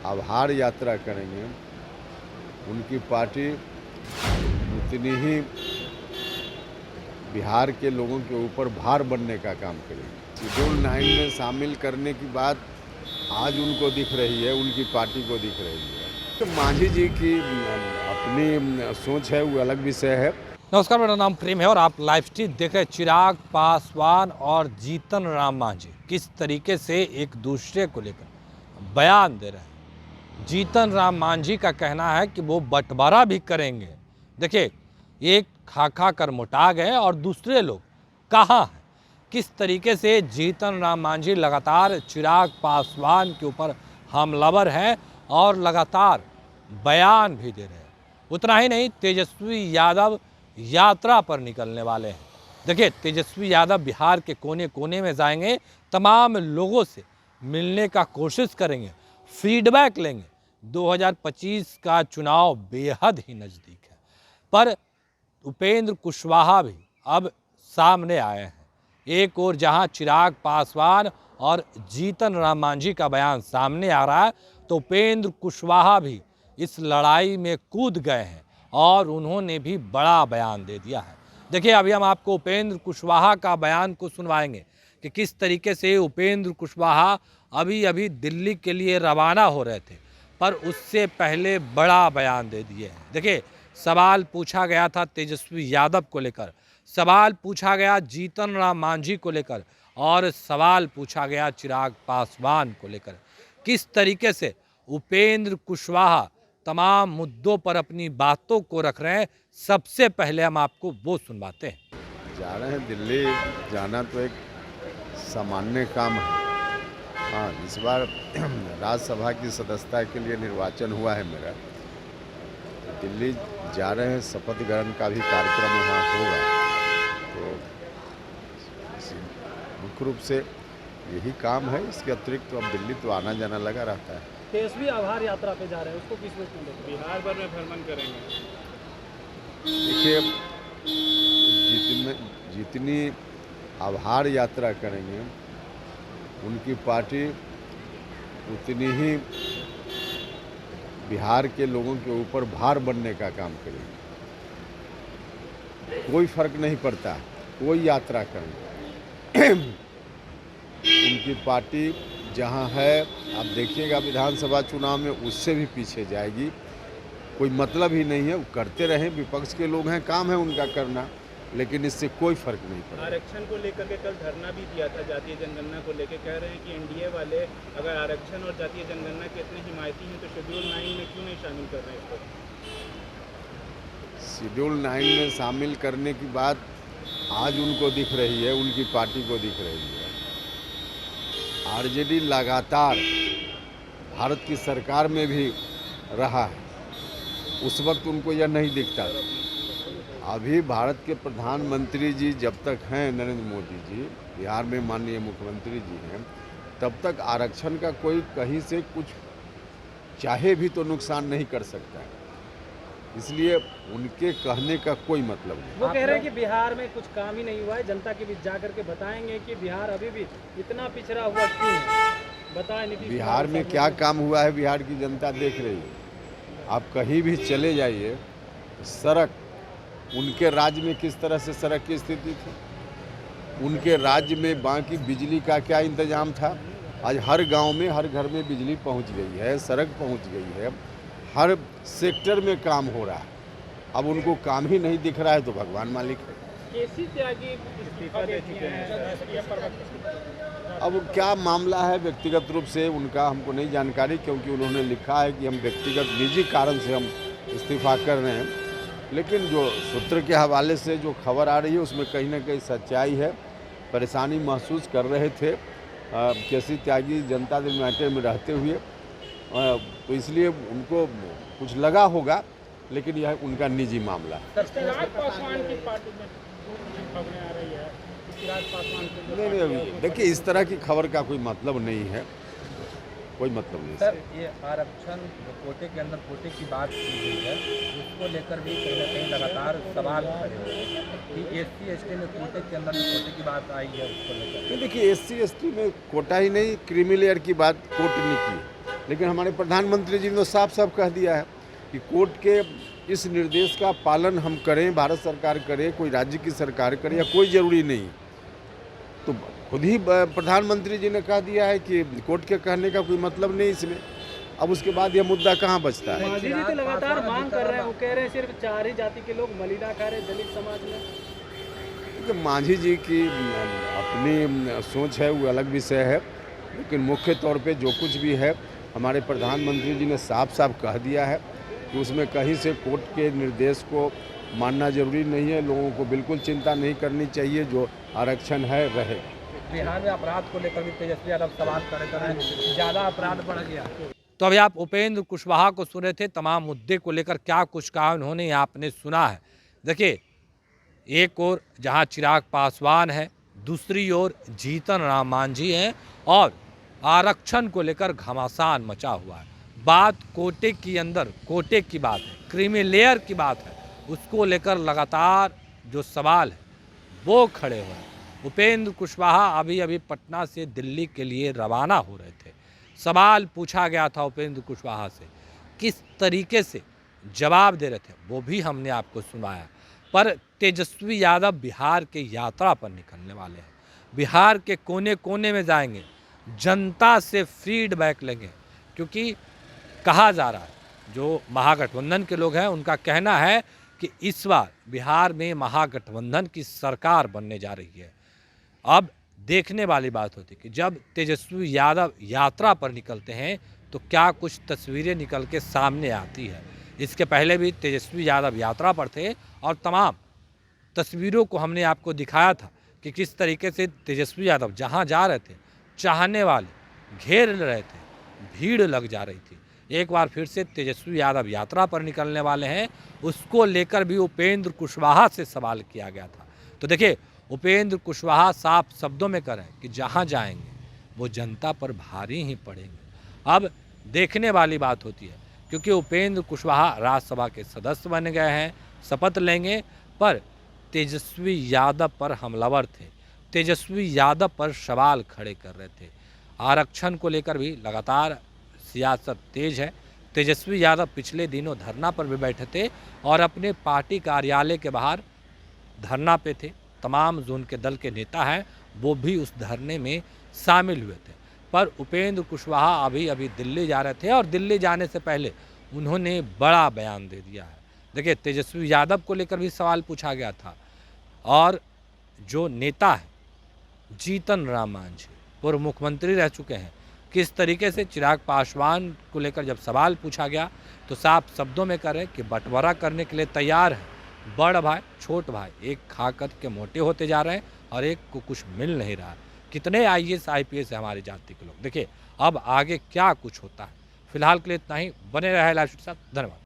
आभार यात्रा करेंगे, उनकी पार्टी उतनी ही बिहार के लोगों के ऊपर भार बनने का काम करेगी। शेड्यूल 9 में शामिल करने की बात आज उनको दिख रही है, उनकी पार्टी को दिख रही है। तो मांझी जी की अपनी सोच है, वो अलग विषय है। नमस्कार, मेरा नाम प्रेम है और आप लाइव स्ट्रीम देख रहे हैं। चिराग पासवान और जीतन राम मांझी किस तरीके से एक दूसरे को लेकर बयान दे रहे हैं। जीतन राम मांझी का कहना है कि वो बंटवारा भी करेंगे। देखिए, एक खा कर मोटा गए और दूसरे लोग कहाँ हैं। किस तरीके से जीतन राम मांझी लगातार चिराग पासवान के ऊपर हमलावर हैं और लगातार बयान भी दे रहे हैं। उतना ही नहीं, तेजस्वी यादव यात्रा पर निकलने वाले हैं। देखिए, तेजस्वी यादव बिहार के कोने कोने में जाएंगे, तमाम लोगों से मिलने का कोशिश करेंगे, फीडबैक लेंगे। 2025 का चुनाव बेहद ही नज़दीक है, पर उपेंद्र कुशवाहा भी अब सामने आए हैं। एक ओर जहां चिराग पासवान और जीतन राम मांझी का बयान सामने आ रहा है, तो उपेंद्र कुशवाहा भी इस लड़ाई में कूद गए हैं और उन्होंने भी बड़ा बयान दे दिया है। देखिए, अभी हम आपको उपेंद्र कुशवाहा का बयान को सुनवाएंगे कि किस तरीके से उपेंद्र कुशवाहा अभी दिल्ली के लिए रवाना हो रहे थे, पर उससे पहले बड़ा बयान दे दिए हैं। देखिए, सवाल पूछा गया था तेजस्वी यादव को लेकर, सवाल पूछा गया जीतन राम मांझी को लेकर और सवाल पूछा गया चिराग पासवान को लेकर। किस तरीके से उपेंद्र कुशवाहा तमाम मुद्दों पर अपनी बातों को रख रहे हैं, सबसे पहले हम आपको वो सुनवाते हैं। जा रहे हैं दिल्ली, जाना तो एक सामान्य काम है। हाँ, इस बार राज्यसभा की सदस्यता के लिए निर्वाचन हुआ है मेरा, तो दिल्ली जा रहे हैं। शपथ ग्रहण का भी कार्यक्रम वहाँ होगा, तो मुख्य रूप से यही काम है। इसके अतिरिक्त तो अब दिल्ली तो आना जाना लगा रहता है। तेजस्वी आभार यात्रा पे जा रहे हैं, उसको किस रूप में देखते हैं? बिहार भर में भ्रमण करेंगे। देखिए, जितनी आभार यात्रा करेंगे, उनकी पार्टी उतनी ही बिहार के लोगों के ऊपर भार बनने का काम करेगी। कोई फर्क नहीं पड़ता, कोई यात्रा करें, उनकी पार्टी जहां है, आप देखिएगा विधानसभा चुनाव में उससे भी पीछे जाएगी। कोई मतलब ही नहीं है, वो करते रहें, विपक्ष के लोग हैं, काम है उनका करना, लेकिन इससे कोई फर्क नहीं पड़ता। आरक्षण को लेकर के कल धरना भी दिया था, जातीय जनगणना को लेकर कह रहे हैं कि एनडीए वाले अगर आरक्षण और जातीय जनगणना के इतने हिमायती हैं तो शेड्यूल 9 में क्यों नहीं शामिल कर रहे हैं इसको? शेड्यूल 9 में शामिल करने की बात आज उनको दिख रही है, उनकी पार्टी को दिख रही है। आरजेडी लगातार भारत की सरकार में भी रहा है, उस वक्त उनको यह नहीं दिखता था। अभी भारत के प्रधानमंत्री जी जब तक हैं, नरेंद्र मोदी जी बिहार में माननीय मुख्यमंत्री जी हैं, तब तक आरक्षण का कोई कहीं से कुछ चाहे भी तो नुकसान नहीं कर सकता है। इसलिए उनके कहने का कोई मतलब नहीं। वो कह रहे हैं कि बिहार में कुछ काम ही नहीं हुआ है, जनता के बीच जाकर के बताएंगे कि बिहार अभी भी इतना पिछड़ा हुआ क्यों है, बताएं। बिहार में क्या काम हुआ है, बिहार की जनता देख रही है। आप कहीं भी चले जाइए, सड़क, उनके राज्य में किस तरह से सड़क की स्थिति थी, उनके राज्य में बाकी बिजली का क्या इंतजाम था। आज हर गांव में, हर घर में बिजली पहुंच गई है, सड़क पहुंच गई है, हर सेक्टर में काम हो रहा है। अब उनको काम ही नहीं दिख रहा है तो भगवान मालिक है। केसी त्यागी इस्तीफा दे चुके हैं। अब क्या मामला है व्यक्तिगत रूप से उनका हमको नहीं जानकारी, क्योंकि उन्होंने लिखा है कि हम व्यक्तिगत निजी कारण से हम इस्तीफा कर रहे हैं। लेकिन जो सूत्र के हवाले से जो खबर आ रही है उसमें कहीं ना कहीं सच्चाई है। परेशानी महसूस कर रहे थे केसी त्यागी जनता दल यूनाइटेड में रहते हुए, तो इसलिए उनको कुछ लगा होगा, लेकिन यह उनका निजी मामला है। नहीं, देखिए, इस तरह की खबर का कोई मतलब नहीं है, कोई मतलब नहीं। सर, ये आरक्षण कोटे के अंदर कोटे की बात की गई है, उसको लेकर भी कहीं ना कहीं लगातार सवाल खड़े हो रहे हैं कि SC ST में कोटे के अंदर कोटे की बात आई है, उसको लेकर। देखिए, SC ST में कोटा ही नहीं, क्रीमी लेयर की बात कोर्ट ने की। लेकिन हमारे प्रधानमंत्री जी ने तो साफ साफ कह दिया है कि कोर्ट के इस निर्देश का पालन हम करें, भारत सरकार करे, कोई राज्य की सरकार करे या कोई ज़रूरी नहीं। तो खुद ही प्रधानमंत्री जी ने कह दिया है कि कोर्ट के कहने का कोई मतलब नहीं इसमें। अब उसके बाद यह मुद्दा कहाँ बचता है? मांझी जी तो लगातार मांग कर रहे हैं, वो कह रहे हैं सिर्फ 4 ही जाति के लोग मलिदा खा रहे दलित समाज में। तो मांझी जी की अपनी सोच है, वो अलग विषय है, लेकिन मुख्य तौर पे जो कुछ भी है हमारे प्रधानमंत्री जी ने साफ साफ कह दिया है कि उसमें कहीं से कोर्ट के निर्देश को मानना जरूरी नहीं है। लोगों को बिल्कुल चिंता नहीं करनी चाहिए, जो आरक्षण है रहे। बिहार में अपराध को लेकर भी तेजस्वी यादव सवाल कर रहे हैं, ज़्यादा अपराध बढ़ गया। तो अभी आप उपेंद्र कुशवाहा को सुने थे, तमाम मुद्दे को लेकर क्या कुछ कहा उन्होंने, आपने सुना है। देखिए, एक ओर जहां चिराग पासवान है, दूसरी ओर जीतन राम मांझी हैं और आरक्षण को लेकर घमासान मचा हुआ है। बात कोटे की अंदर कोटे की बात है, क्रीमी लेयर की बात है, उसको लेकर लगातार जो सवाल है वो खड़े हुए हैं। उपेंद्र कुशवाहा अभी अभी पटना से दिल्ली के लिए रवाना हो रहे थे। सवाल पूछा गया था उपेंद्र कुशवाहा से, किस तरीके से जवाब दे रहे थे वो भी हमने आपको सुनाया। पर तेजस्वी यादव बिहार के यात्रा पर निकलने वाले हैं, बिहार के कोने कोने में जाएंगे, जनता से फीडबैक लेंगे, क्योंकि कहा जा रहा है, जो महागठबंधन के लोग हैं उनका कहना है कि इस बार बिहार में महागठबंधन की सरकार बनने जा रही है। अब देखने वाली बात होती है कि जब तेजस्वी यादव यात्रा पर निकलते हैं तो क्या कुछ तस्वीरें निकल के सामने आती है। इसके पहले भी तेजस्वी यादव यात्रा पर थे और तमाम तस्वीरों को हमने आपको दिखाया था कि किस तरीके से तेजस्वी यादव जहां जा रहे थे चाहने वाले घेर रहे थे, भीड़ लग जा रही थी। एक बार फिर से तेजस्वी यादव यात्रा पर निकलने वाले हैं, उसको लेकर भी उपेंद्र कुशवाहा से सवाल किया गया था। तो देखिए, उपेंद्र कुशवाहा साफ शब्दों में कह रहे हैं कि जहां जाएंगे वो जनता पर भारी ही पड़ेंगे। अब देखने वाली बात होती है, क्योंकि उपेंद्र कुशवाहा राज्यसभा के सदस्य बन गए हैं, शपथ लेंगे, पर तेजस्वी यादव पर हमलावर थे, तेजस्वी यादव पर सवाल खड़े कर रहे थे। आरक्षण को लेकर भी लगातार सियासत तेज है। तेजस्वी यादव पिछले दिनों धरना पर भी बैठे थे और अपने पार्टी कार्यालय के बाहर धरना पे थे। तमाम जोन के दल के नेता हैं वो भी उस धरने में शामिल हुए थे। पर उपेंद्र कुशवाहा अभी दिल्ली जा रहे थे और दिल्ली जाने से पहले उन्होंने बड़ा बयान दे दिया है। देखिए, तेजस्वी यादव को लेकर भी सवाल पूछा गया था और जो नेता है जीतन राम मांझी, पूर्व मुख्यमंत्री रह चुके हैं, किस तरीके से चिराग पासवान को लेकर जब सवाल पूछा गया तो साफ शब्दों में कह रहे कि बंटवारा करने के लिए तैयार है। बड़ भाई छोट भाई एक खा कर के मोटे होते जा रहे हैं और एक को कुछ मिल नहीं रहा। कितने IAS IPS है हमारी जाति के लोग। देखिए, अब आगे क्या कुछ होता है। फिलहाल के लिए इतना ही। बने रहे लाइव के साथ। धन्यवाद।